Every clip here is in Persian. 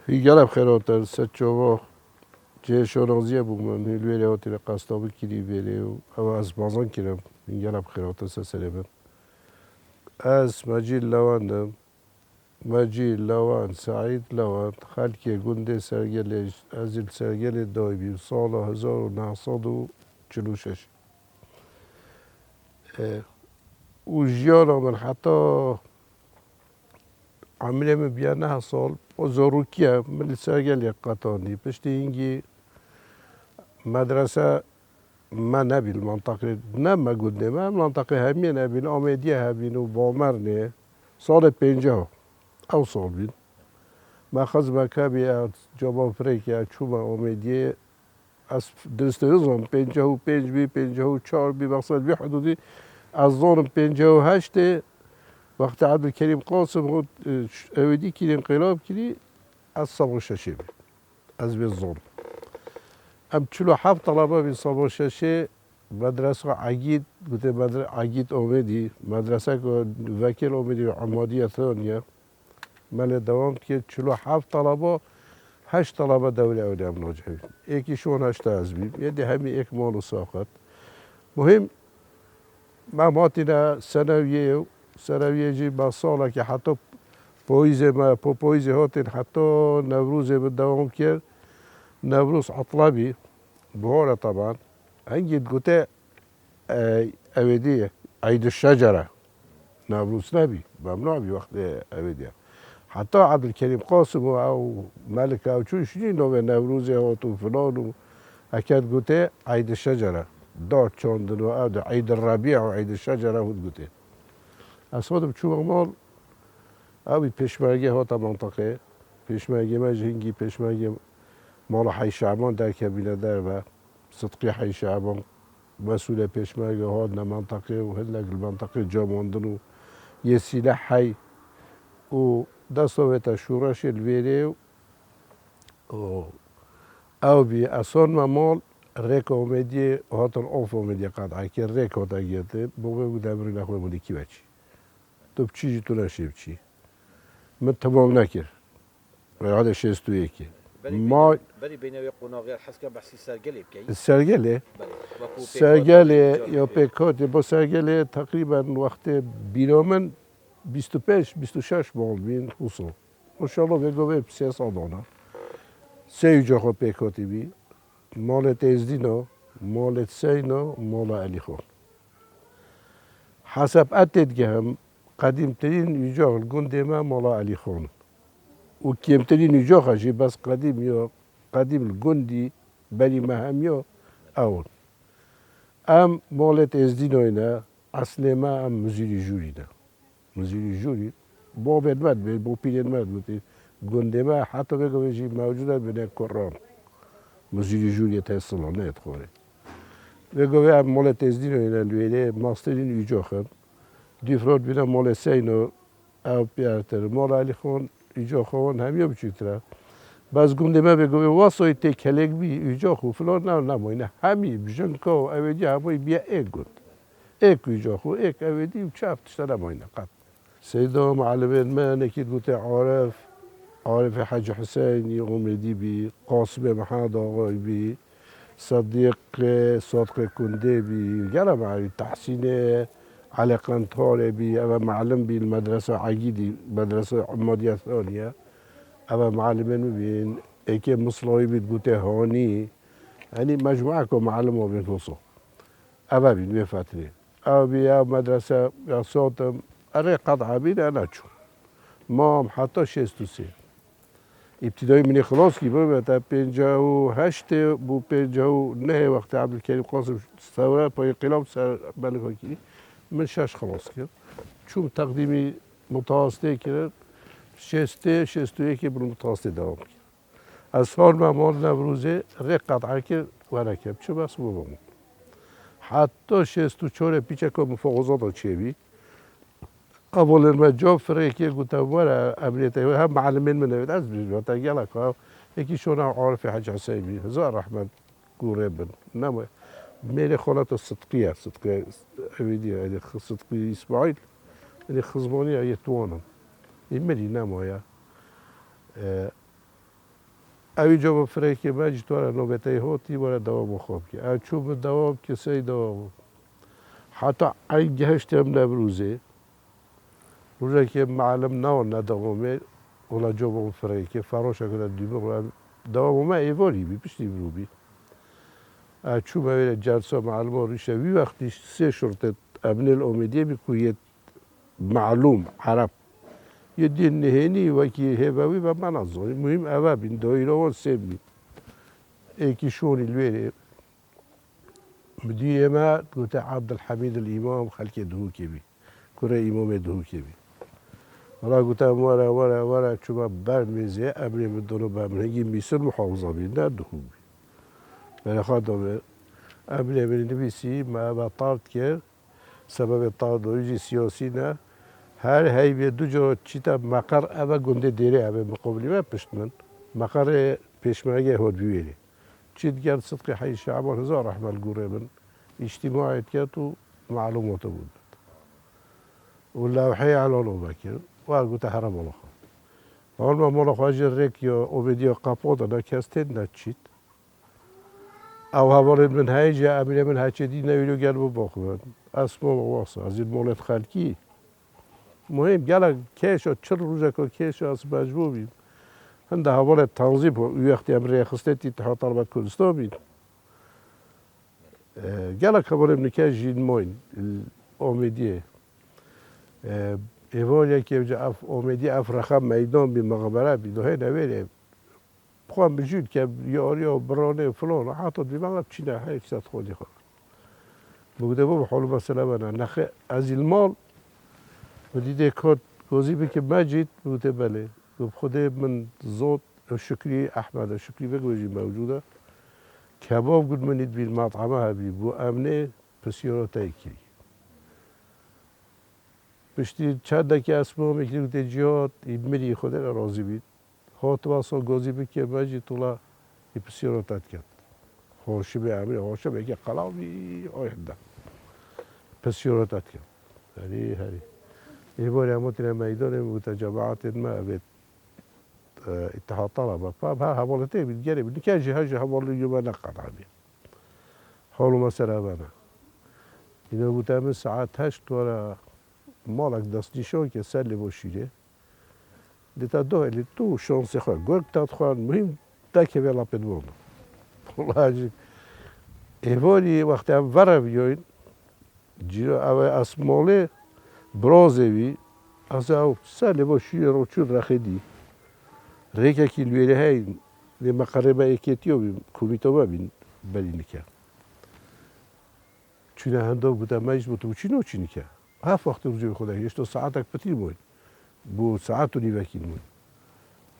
هیگل بخیراتر ست چوبا چه شورانزیه بومن هیلویره هاتی قصدابی کلی ویره و او از بازان کرم هیگل بخیراتر سربن از مجید لواندم مجید لوان سعید لوان خلکی گنده سرگلش از سرگل دایبی سال 1946 و جیانا من حتی عمله من بیا 9 سال و زروکیه من سرگل قطانی پشتی اینگی مدرسه ما نبی المنطقه نه ما قلنا ما المنطقه همي نبي الأميدية هبين وبامرني سال 50 أو سال بين ما خز مكابي جابان فريكي شوما أميدية از درست روزم 55 بی 54 بی مقصد بی حدودی از ظالم 58 وقت عبدالکریم قاسم خود اودی کی انقلاب کردی از 66 بی از بی ظلم ام 47 طلبه بی 66 مدرسه عقید گفته مدرسه عقید اومدی مدرسه که وکیل اومدی عمادی ثانیه من دوام که 47 طلبه 8 طلبه دوله اولی هم ناجحین یکیشون 8 از بیم یعنی همین یک مال و ساقط مهم ما ماتینا سنویه جی با ساله که حتی پاییزه ما پاییزه هاتین حتی نوروزه به دوام کرد نوروز عطلبی بهاره طبعا هنگی قلت اویدیه عيد الشجرة نوروز نبي ممنوع بوقت اویدیه حتی عبدالکریم قاسم او ملک او چون شنین نوه نوروز هات و فلان و اکد گوته عيد الشجرة دار چاندن و او عيد الربيع و عيد الشجرة هود گوته اصلا چون مال اوی پیشمرگه هات منطقه پیشمرگه ما جهنگی پیشمرگه مال حی شعبان در کبیله در و صدقی حی شعبان مسئول پیشمرگه ها منطقه و هلک المنطقه جا ماندن و یه سلاح حی و دستاویت شورش الویره و او بی اصلا مال ریک اومدی هاتن آف اومدی قطعه که ریک هاتا گیرده بومه بود امری نخواه بودی کی بچی تو چی تو نشیب چی من تمام نکر هذا شستو یکی ما بری بینوی قناغیر حس که بحثی سرگلی بکی سرگله سرگله یا پیکات با سرگله تقریبا وقت بیرامن 25 26 مال بین حصول ماشاءالله بگو به 300 دانه سه جا خود پیکاتی بی مالت ازدینا مالت سینا مال علی خان حسب اتت هم قدیم ترین یجاق گنده ما مال علی خان و کمترین یجاق جی بس قدیم یا قدیم الجندي بني مهميو اول ام مالت ازدينو اینا اصل ما ام مزيري جوري ده مزيري جوري باب المد بو بين المد بودي جندي ما حتى بيجي يجي موجودة بين القرآن مزيري جوري تحصل نه تخوره بيجي ام مالت ازدينو اینا لويله ماسترين يجاخن ديفراد بينا مال سينو او بيارتر مال علي خان يجاخون هميو بچيتره باز گنده ما بگوی واسه تی کلک بی ایجا خو فلان نه نماینه همی بجن کو اویدی هموی بیا ایک گند ایک ایجا خو ایک اویدی و چه افتشتا نماینه قط سیدا معلمین ما نکید گوته عارف حج حسین اومدی بی قاسم محمد آقای بی صدیق صادق کنده بی گرم علی تحسین علي قنطار بي أبا معلم بالمدرسة عقيدي مدرسة عمادية ثانية أبا معلمين بين إيكي مصلاوي بتقوتي هوني يعني مجموعة معلم بين فصل أبا بين بفترة أبا بيا مدرسة يا صوتم أري قطعة بين أنا شو ما حتى شستوسي ابتدائي مني خلاص كي بقى تا 58 بو 59 وقت عبدالكريم قاسم ثورة باي انقلاب سر ملك كي من شش خلاص کرد چون تقدیمی متوسطه کرد شسته یکی بر متوسطه دوام کرد از سال مال نوروزه ری قطعه کرد و نکرد چه بس بابامون حتی 64 پیچه که مفاوضات چه بی اول ما جاب فريق قلت ورا امنيته هم معلمين من از بيجوا تاجلك يكي شو عارف حاج حسيبي هزار رحمن قريبا نما ميري خالات الصدقيه ابيدي الصدقيه اسماعيل اللي خزبوني يتوانا يملي نما يا اوی جا فرق مجد تو نوبته هاتی وارد دوام خواب که چوب دوام کسی دوام حتی این گهشت هم نبروزه روزه که معلم ندوامه ولا جا فرق که فراش کنه دیمه دوام ما ایواری بی پشتی برو بی چوب اوی جلسه معلم روشه وی وقتی سه شرط ابن الامیدیه بی معلوم عرب یه دین نهینی و که هیوی و من از مهم اوه بین دایره و سه بین ایکی شونی الویره بدی ما قلت عبد الحميد الإمام خلك دهوكي بي كره إمام دهوكي بي ولا قلت ورا شو برمزي أمري من دونه برمزي ميسر محافظة بي لا دهوكي بلا خاطر أمري من النبيسي ما بطارت كير سبب طارد ويجي سياسينا هر هاي بيدو جو چيتا مقر أبا قنده ديري أبا مقابلي ما پشتمن مقر پشمرگه هود بيويري چید گرد صدق حي شعبان هزار احمل گوره من اجتماعیت کرد و معلومات بود واللوحي على بكر وقلت هرب الله اول ما مولا خواجه ريك يا اوبيديا قابوت انا كاستين نتشيت او هوالد من هايجا امين من هايجا دي نويلو قلبو باخوان اسمه واسه از المولد خلقي مهم قال كيشو چل روزه كو كيشو اس مجبور بيم هنده هوالد تنظيم وقتی امري خستي اتحاد طلبات كردستان بيم قال هوالد نكاش جين موين الاوميديه ایوالیا که جا اومدی افرخم میدان بی مقبره بی دوهی نویره بخوام بجود که یاری و برانه و فلان حتی بی مقب چی نه هیچ ست خودی خواهد بگوده با حال مسئله بنا نخه از المال و دیده کات گوزی بی که مجید بگوده بله بخوده من زود شکری احمد شکری بگویی موجوده کباب گود منید بی مطعمه هبی بو امنه پسیارات کری پشتی چند دکی اسمه میکنید که جهات ایمری خود را راضی بید هات واسه گازی بکه ماجی طلا یپسیارات کرد خوشی به امری خوشی به که قلاوی آینده پسیارات کرد هری یه باری همون میدان بود جماعت ما به اتحاد طلبه فهم ها حوالته بید گری بید که جهاز حوالی یوم نقد عمی حالو مثلا بنا اینا بود همه ساعت 8 ورا مالک دست نشان که سلی باشیده دیتا دو تو شانس خواه گرگ تاد خواه مهم دکه ویلا پدوانه والله عجیب ایوانی وقتی هم وره بیاین جیرا اوه اسماله برازوی از او سلی باشیده رو چون رخیدی ریکه که لویره هاین دی مقربه ایکیتیو بیم کومیتو ببین بلی نکه چونه هنده بوده مجد بوده چی نو چی نکه هفت وقت روزی خدا هیچ تو ساعتک پتیر موین بو ساعت و نیوکی موین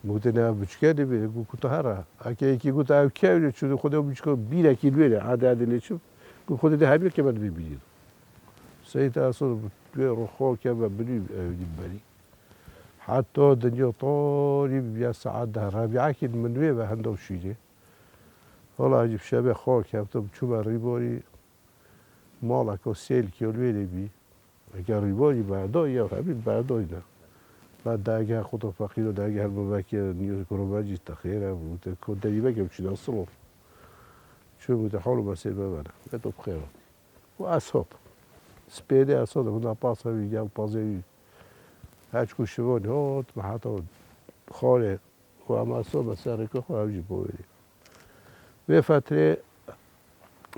بوده نه بچکه بیه گو کتا هره اگه یکی گوت او که چون خدا بچکه بیره کیلویره عدد لیچم گو خدا ده همین که من ببینید سعید اصلا توی رخوا که من بری حتی دنیا طاری بیا ساعت ده ربیعه که منوی و هنده و شیره حالا عجیب شبه خواه کفتم چوب ریباری مالک و سیل کیلویره بی اگر ریباری بعدا یا همین بعدا اینا بعد درگه خدا فقیر و درگه مبکر نیوز کرامجی تخیره بود که دریبه که بچید اصلا چون بود حال و مسیر ببنه بهتو بخیره و اصحاب سپیده اصحاب هنده پاس همی گم پازوی هچ کشوانی هات و حتی خاله و هم اصحاب سر که خواه همجی بایدی به فتره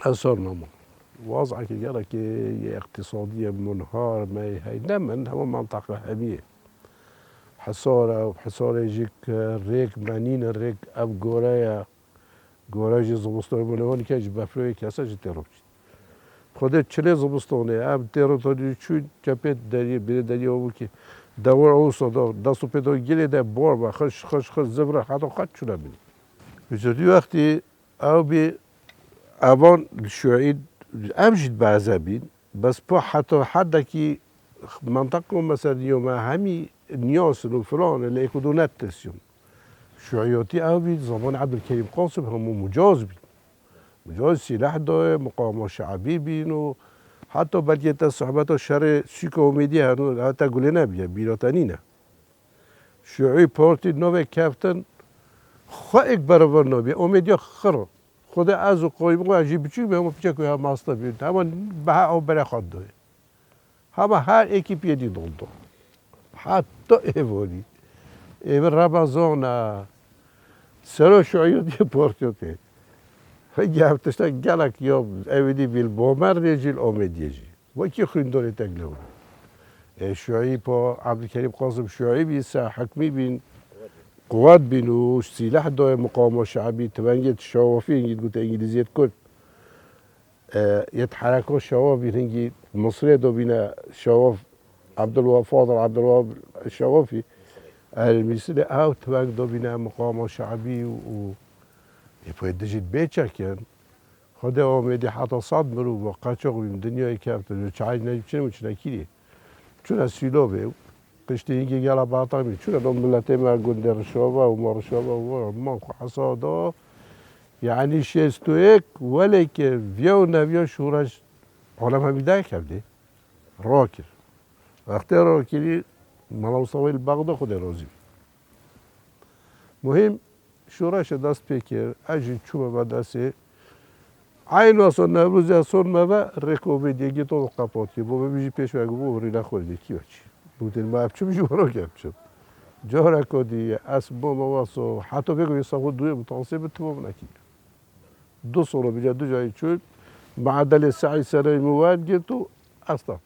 اصحاب نمون وضعه که گره که یه اقتصادی منهار می هی نه من همه منطقه همیه حصار جيك ريك منين الريك اب گوره جي زبستان بنوانی که جي بفروی کسا جي تروبچید خودت چله زبستانه اب تروتانی چون جپت دری بره دری آبو که دور اوسا دستو پیدا گلی ده بار با خش زبره حتی خط چونه بینی بجردی وقتی او بی اوان شوعید امجد بعضا بین بس با حتی حد که منطقه مثلا یوم همی نیاسن و فلان اللي يكونوا نتسيون شيوعياتي قوي زمان عبد الكريم قاسم هم مجاز بين مجاز سلاح داره مقاومة شعبي بين و حتى بلکه صحبت شر سیک امیدی هنو حتی گله نبیه بیراتنینه شیوعی پارتی نوه کفتن خو یک برابر نبی امید یا خرو خود از و قایب و عجیب چی به ما پیچه که هم ماستا بیاد اما به او بره خود دوه همه هر اکیپی دی دولدو حتی ایوانی ایوان رمضان سر شعیو دی پورتیوتی هنگی هفتشتا گلک یا ایوانی بیل بومر دیجیل امیدیجی و کی خریداری تگلو شعی با عبدالکریم قاسم شعی بی سه حکمی بین قوات بین و سلاح دای مقاومه شعبی تبنیت شوافی انگید گوت انگلیزیت کرد يتحركوا الشواف بينجي المصرية دو بين شواف عبد الوهاب الشوافي المصري او تباك دو بين مقاومة شعبي و يبقى دجيت بيتشا كان خدا اومدي حتى صاد مرو وقاچوق بين دنيا كافت چای نجيبچن وچ نكيري چون اسيلو به قشتي يجي يلا باطامي چون دو ملتي ما گندر شوبا و مر شوبا و ما حصادا يعني شيستويك ولك فيو نبيو شورش عالم همیده کرده راکر وقتی راکری مناصوی البغدا خود رازی مهم شورش دست پیکر اجی چوب و دسته عین واسه نوروز اصلا ما رکوب دیگه تو قپاتی بو بیشی پیش و گو بری نخوردی کی بچی بودن ما ابچه بیشی برو کردم جهر کدی اسب ما واسه حتی بگو یسافو دوی متوسط تو نکی دو سال بیجا دو جای چود معدل سعی سر مواد گرتو اصلا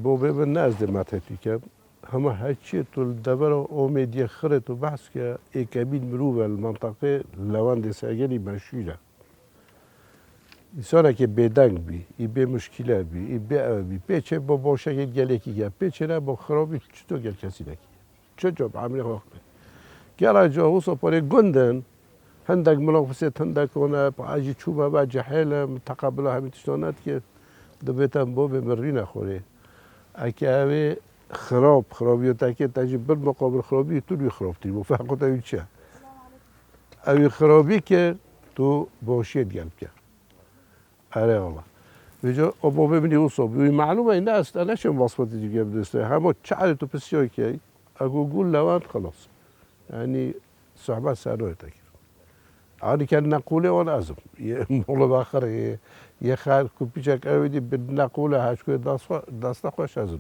بوبه به نزد متفی که همه هرچی تو دبر امیدی خره تو بحث که اکبین مروب المنطقه لواند ساگلی مشهوره انسان که بدنگ بی ای به مشکل بی ای به بی پیچه با باشه گله کی گه پیچه نه با خرابی چطور گل کسی نکی چه جاب عملی وقت گل جا و سپاره گندن هندک منافسه هندک اونه عجی چوبه و جهل متقبله همین تشنات که دبیتم بوبه مری نخوره اکه خرابیت که تجربه بالمقابل خرابی تو روی خرابتی مفهمت اوی چه اوی خرابی که تو باشید گلب کرد آره والله وجا ابو ببینی او صبح معلومه این است انا شو وصفت دیگه بدسته همه چعر تو پسیای کی اگو گول لوان خلاص يعني صحبه سالوه تكر عادي كان نقوله وانا ازم مولا باخر يخال كوبيشك اويدي بالنقوله هاشكو داستا خوش ازم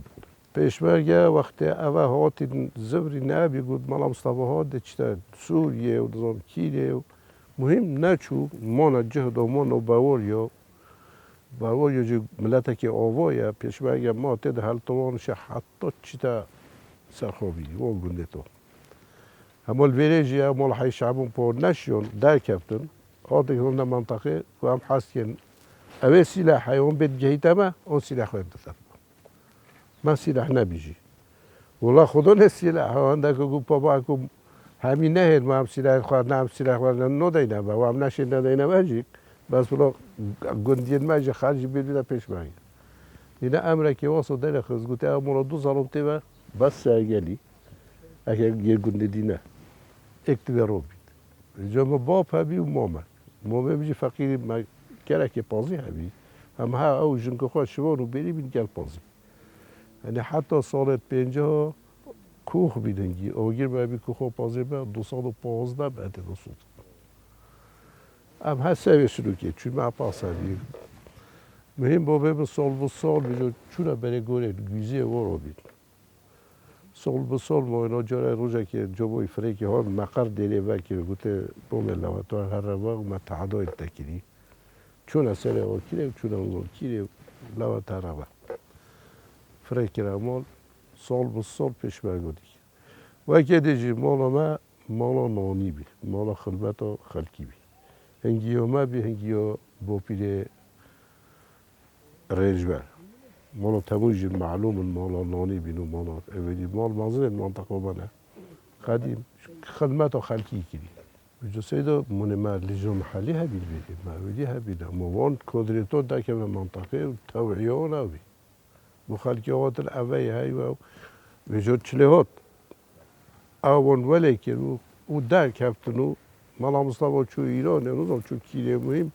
پیشمرگه وقتی اوه هاتی زبری نبی گود مالا مصطفى ها دچتا سوریه و نظام کیره مهم نچو مانا جهد و مانا باور جو ملت که آوایه پیشمرگه ما تد حل توانش حتی چیتا سرخوابی و گنده تو همال ویریجی همال حی شعبون پور نشیون در کفتن آتی که منطقه و هم حسین اوه سلاح حیوان بید جهیده ما اون سلاح خواهد دفتر ما سلاح نبیجی والله خدا نه سلاح هنده که گو بابا اکو همین نه ما هم سلاح خواهد نه هم سلاح خواهد ندینه و هم نشین ندینه مجید بس بلا گندین مجید خارجی بیدیده پیش مایی اینه امره که واسه دل خز گوته امورا 2 سالم تیوه بس سرگلی اگر یه گنده دینه اکتوبر رو بید جامعه باب هبی و مامه بیجی فقیری ما کرکی پازی هبی هم ها او جنگ خواه شوانو بری بین گل پازی یعنی حتی سالت 50 کوخ بیدنگی اوگیر بابی کوخ پازی به 215 بعد 200 هم ها سوی سلوکی چون ما پاس هبی مهم بابه به سال بیجو چونه بره گوره گوزه وارو بید سال ما اینا جاره روزه که جوابی فریکی ها مقر دیلی و که گوته بوم لواتوار هر روا و متحدای تکیری چون اصلا او کیره چون اون کیره لواتوار روا فریکی رمال سال پیش برگودی وكي ديجي مولا ما نوني بي مولا خلبتا خلقي بي هنگيو ما بي هنگيو بو بيري ريجبال مولا تموج المعلوم مولا نوني بينو مولا اولي مال مازن المنطقة بنا قديم خدمته خلقي كده جو سيدو منما لجو محلي هبي البيت ما ودي هبي ده موان كودريتو دا كم منطقة توعيونا بي مخالكيات الأوي هاي وجود شلهات اون ولی که او در کفتنو مالا مصطفى چو ایران نمیدونم چون کیره مهم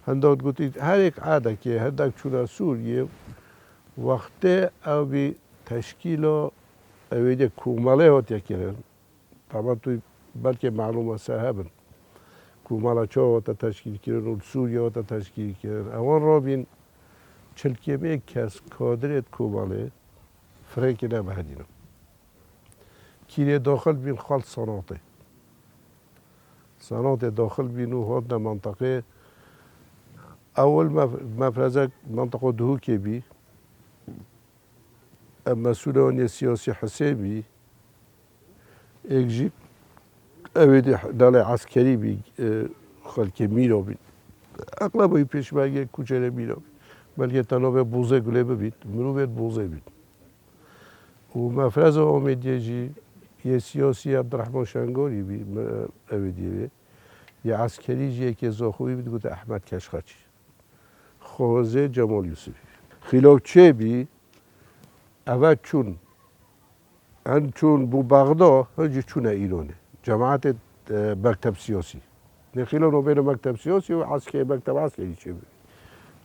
هنداد گفتید هر یک عاده که هندک چون سوریه وقتی او بی تشکیل اویده کوماله هات یکیرن طبعا توی بلکه معلومه صاحبن کوماله چه هات تشکیل کردن و سوریه هات تشکیل کردن اوان را بین چلکیمه کس کادرت کوماله فرنکی نمهدینم كيري داخل بين خالص صناطي داخل بين وهذا منطقة أول ما فرزك منطقة دهوكي بي مسؤولان السياسي حسابي إجي أودي دالي عسكري بي خلك ميرا بي أغلب يبيش باقي كوچه ميرا بي بلکه تنها بوزه گله ببید مروبت بوزه بید و مفرز آمدیه جی یه سیاسی عبدالرحمن شنگاری بی اویدیه یه عسکری جیه که زاخوی بید گوته احمد کشخچی خوازه جمال یوسفی خلاف چه بی اول چون بو بغداد هنجی چون ایرانه جماعت مکتب سیاسی نخیلانو بین مکتب سیاسی و مکتب عسکری چه بی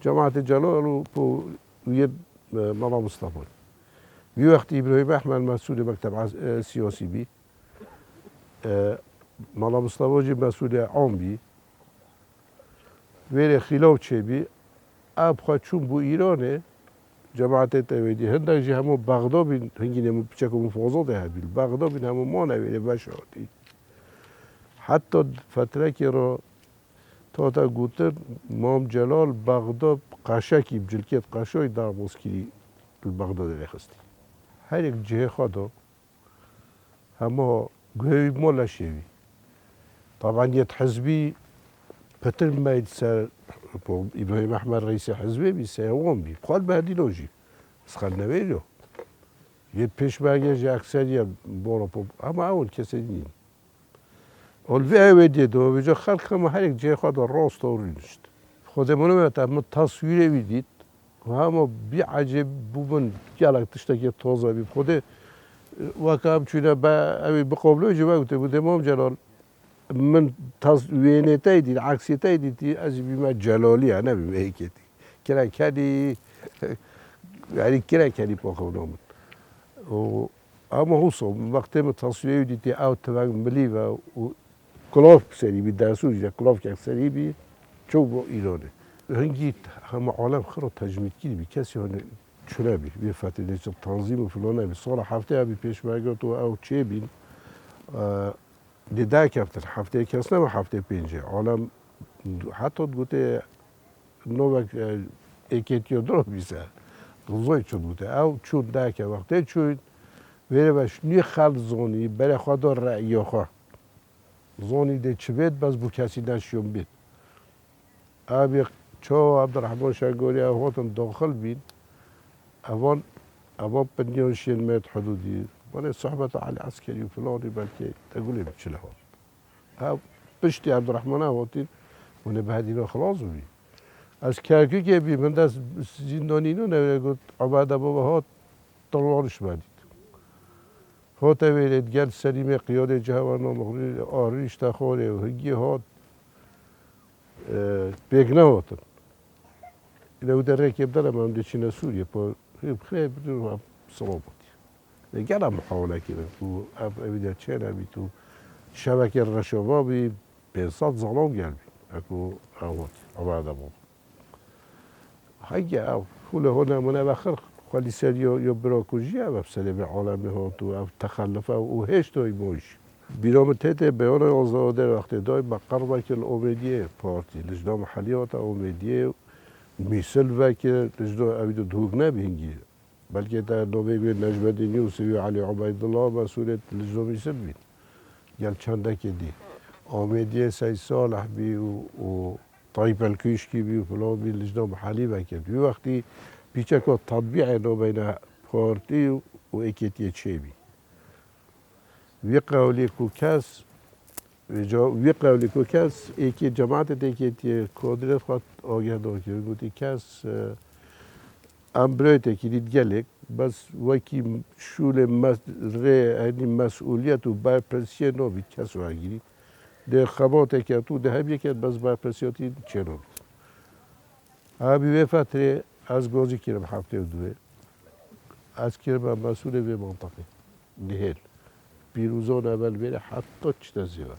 جماعت جلال و یه مالا مصطفى بی وقتی ابراهیم احمد مسئول مکتب سیاسی بی مالا مصطفى جی مسئول عام بی ویره خلاف چه بی اب خواه چون بو ایرانه جماعت تویدی هندک جی همو بغداد بین هنگی نمو پیچک و مفاوضات هبیل بغداد بین همو ما نویره بشاتی حتی فتره که را تا گوتر مام جلال بغداد قشکی بجلکیت قشای در مسکری بغداد رخستی هر یک جهه خدا همه گوهی مولا شوی طبعا یه حزبی پتر ماید سر ابراهیم احمد رئیس حزبی بی سیوان بی خال به هدیلوجی اسخال نویلو یه پیش برگشت اکثریت بارا اما اول کسی نیم اولوی اویدی دو ویجا خلق همه هر یک جای خود راست آورینشت خودمونه میاد اما تصویر ویدید و همه بی عجب بودن گلک تشتکی تازه بید خوده وکم چونه با اوی بقابلوی جواب گفته بود امام جلال من تصویرنیته دید عکسیته دیدی از بیمه جلالی ها نبیم ایکتی کرا کردی یعنی کرا کردی پاکو نامد اما حسو وقتی من تصویر دیدی او توانگ ملی و کلاف سری بی درسوج یا کلاف که سری بی چو با ایرانه هنگی همه عالم خرا تجمید کردی بی کسی هنه چونه بی بی فتح نیست تنظیم و فلانه بی سال هفته بی پیش برگرد و او چه بین دیده کفتر هفته کس نمه هفته پینجه عالم حتی گوته نوک ایکیتیو درو بیسه غزوی چون گوته او چون ده که وقتی چون ویره بش نی خلق زونی برای خود رأی خواه زونی ده چه بید بس بو کسی نشیون بید آبی چو عبدالرحمن شنگاری هاتن داخل بین اوان پنیان شین متر حدودی ولی صحبت علی عسکری و فلانی بلکه تقولی بچه لها او پشتی عبدالرحمن هاتین ونه بهدینا خلاص بی از کرکی که بی من دست زندانینو نویره گفت عباد بابا هات طلوانش بدید هات ویرید گل سلیم قیاد جهوانا مخلوی آریش تخوره و هنگی هات بگنه هاتن اینو در رکیب دارم هم دیچین سوریه پا خیلی بدون هم صلاباتی گلم محاوله کرد و اویده چه نبی تو شبکه رشاوا بی 500 ظلام گل بی اکو اوات عباد بابا هنگی او خوله ها نمونه بخر خالی سری یا براکوژی او بسره به عالمه ها تو او تخلفه و هشت های بایش بیرام تیت بیان آزاده وقتی دای بقر وکل اومیدیه پارتی لجنه محلیات اومیدیه میسل وکل لجنه اویدو دوگ نبینگی بلکه تا نوبه نجم الدین یوسفی و علی عبید الله مسئولیت لجنوبی سر بید گل چنده که دی آمدی 3 صالح بی و طيب الكيشكي بي وفلان بي لجنة حليبة كده في وقتي بيشكو تطبيع انه بين بارتي وايكيتي تشيبي ويقولي كوكاس ويقولي كوكاس ايكي جماعة ايكيتي كودرت خط آگه داكي وقتي كاس امبريت اكي ديت بس وكي شول هني مسؤولية و بر پرسيه نو بي كاس واگيري ده خباته که تو ده هم یکی بس بر پرسیاتی چنون همی به فتره از گازی کردم هفته و دوه از کردم مسئول به منطقه نهل بیروزان اول بره حتی چه زیاد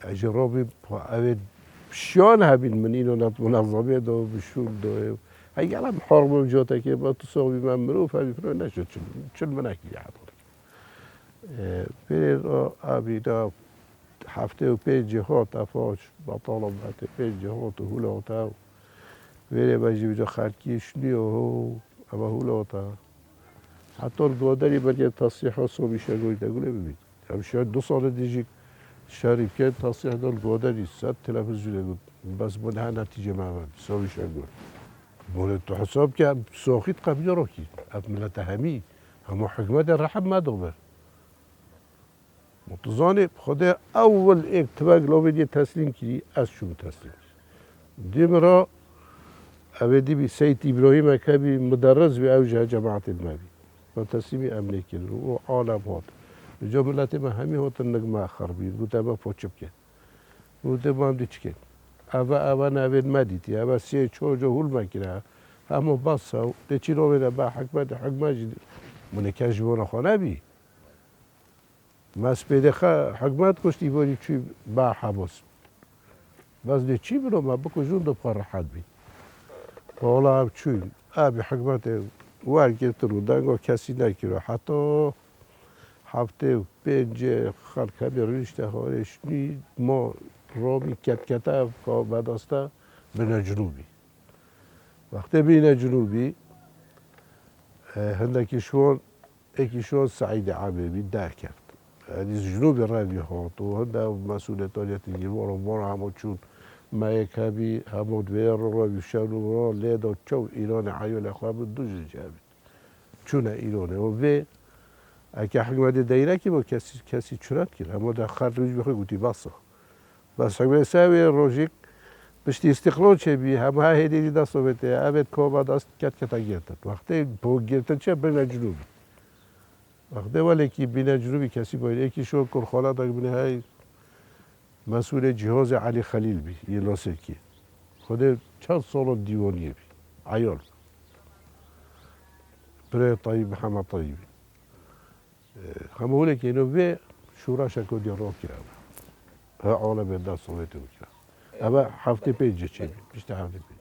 اجرابی اوید شان همین من اینو نت منظمه دو بشون دو اگر هم حرم جاته که با تو صاحبی من مروف همی فرو نشد چون من اکی حضر بره آبیدا هفته و 5 جهات افاش با طالبات 5 جهات و هولاتا بره بجی بجا خلکیش نیو اما هولاتا حتی الگادری برگه تصریح ها صوبی شگویده گوله ببین هم شاید 2 سال دیجی شریف که تصریح دار الگادری 100 تلفزیونه بود بس منها نتیجه معمل صوبی شگوی مولد تو حساب که ساخت قبیل رو کی اب ملت همی همو حکمت رحم ما دوبر متزانه خدا اول ایک تباگ لوبیدی تسلیم کردی از شما تسلیم دیم را اویدی بی سید ابراهیم اکبی مدرس بی اوجه جماعت المبی و تسلیمی امنی کرد و عالم هات جا ملت ما همی هات نگمه خربید بود اما پاچب کرد بود ما هم دیچ کرد اوا نوید مدیدی اوا 3 4 جا هول مکره اما بس ها دیچی رو بیده با حکمت جدید منکه جوان خانه بی مس پیده حکمت کشتی باری چی با حباس بس ده چی برو ما بکو جون دو پر راحت بی حالا هم چی آبی حکمت ورگرت رو دنگا کسی نکره حتی هفته و 5 خلق همی رشته هارش نی ما رامی کت که بداسته بین جنوبی وقتی بین جنوبی هندکیشون اکیشون سعید عبیبی ده کرد از جنوب روی هات و هنده مسئولیتاتی گیوار و مار همو چون ما یک همی همو دویر روی شون و لیدا چو ایران عیال خواب دو جنبید چون ایرانه و اگه حکمت دایره که با کسی چرت کرد اما در خرد روش بخواه گوتی بسا بس حکمت سوی روژیک بشتی استقلال چه بی همه ها هدیدی دست بته اوید که با دست کتا گرتد وقتی با گرتد چه بین جنوبی وقتی ولی که بین جنوبی کسی باید یکی شو کرخاله داگ بینه های مسئول جهاز علی خلیل بی یه لاسکی خود چند سال دیوانیه بی عیال برای طیب محمد طیبی همه هوله که اینو به شورا شکو دیا را کرد ها عالم دست صحبت رو کرد اما هفته 5 چه بی بیشتر هفته 5